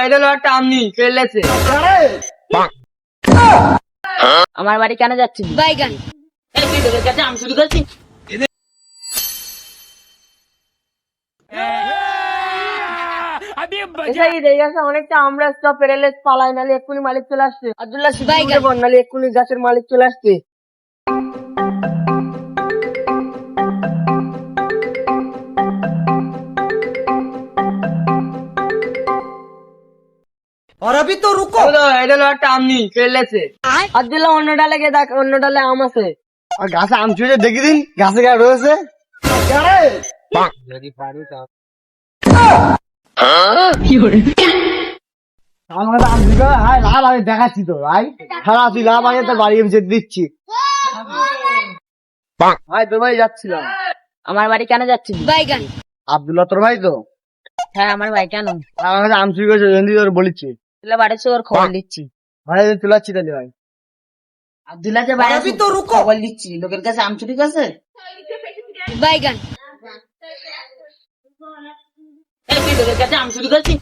এটা হলো একটা আমনি ফেলেছে। আমার বাড়ি কেন যাচ্ছিস? বাইগান। এই তুই তোদের কাছে আম চুরি করছিস? অনেকটা আমরা সব পেরেলেস পালাই, নালে এক্ষুনি মালিক চলে আসছে। আব্দুল্লাহ বাইগান। নালে এক্ষুনি গাছের মালিক চলে আসছে। और अभी तो रुको। এটা হলো একটা আমনি ফেলেছে। আব্দুল্লাহ অন্য ডালে গিয়ে দেখ, অন্য ডালে আম আছে। আর গাছে আম চুড়ে দেখি দিন, গাছে গায়ে রয়েছে। যদি পারি তা আমার কাছে আম চুড়ে হাই লাভ, আমি দেখাচ্ছি তো ভাই। খারাপ তুই লাভ, আমি তোর বাড়ি যেতে দিচ্ছি। ভাই তোর ভাই যাচ্ছিলাম। আমার বাড়ি কেন যাচ্ছিস? বাইগান। আব্দুল্লাহ তোর ভাই তো? হ্যাঁ আমার ভাই কেন? আমার কাছে আম চুরি করেছে, জেন্দি তোর বলেছি। তুলে বাড়িতে ওর খবর দিচ্ছি। ভাই তুলাচ্ছি তাহলে ভাই। আব্দুল্লাহ যে বাড়ি তো খবর দিচ্ছি, লোকের কাছে আম চুরি করছে। বাইগান। এই তুই তোদের কাছে আম চুরি করছিস?